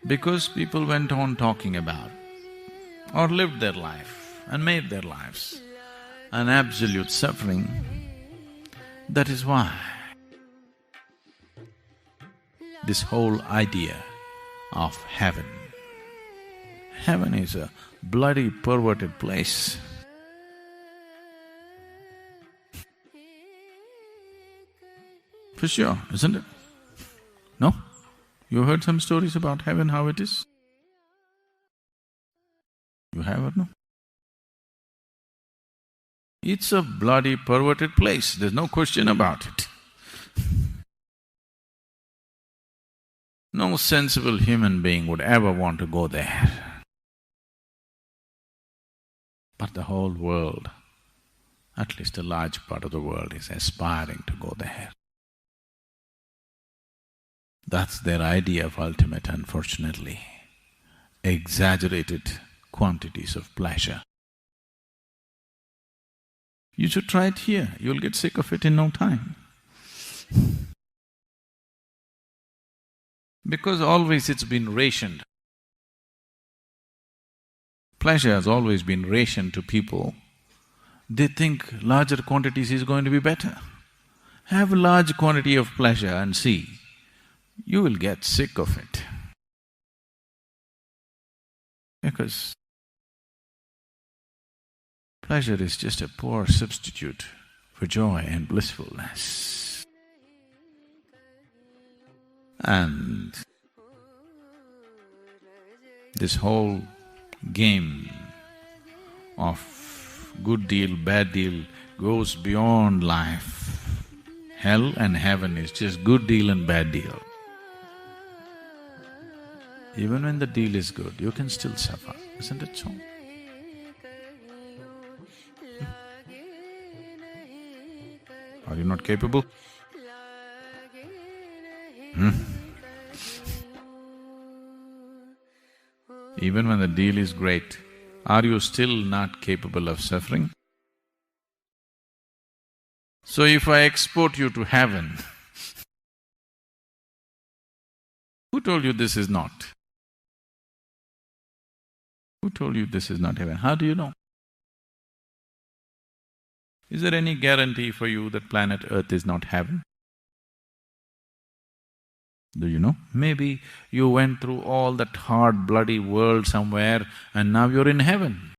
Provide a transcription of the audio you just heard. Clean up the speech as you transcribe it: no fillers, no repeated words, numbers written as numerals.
Because people went on talking about or lived their life and made their lives an absolute suffering, that is why this whole idea of heaven. Heaven is a bloody perverted place. For sure, isn't it? No? You heard some stories about heaven, how it is? You have or no? It's a bloody perverted place, there's no question about it. No sensible human being would ever want to go there. But the whole world, at least a large part of the world, is aspiring to go there. That's their idea of ultimate, unfortunately. Exaggerated quantities of pleasure. You should try it here, you'll get sick of it in no time. Because always it's been rationed. Pleasure has always been rationed to people. They think larger quantities is going to be better. Have a large quantity of pleasure and see, you will get sick of it. Because pleasure is just a poor substitute for joy and blissfulness. And this whole game of good deal, bad deal goes beyond life. Hell and heaven is just good deal and bad deal. Even when the deal is good, you can still suffer, isn't it so? Are you not capable? Even when the deal is great, are you still not capable of suffering? So if I export you to heaven, who told you this is not? Who told you this is not heaven? How do you know? Is there any guarantee for you that planet Earth is not heaven? Do you know? Maybe you went through all that hard, bloody world somewhere and now you're in heaven.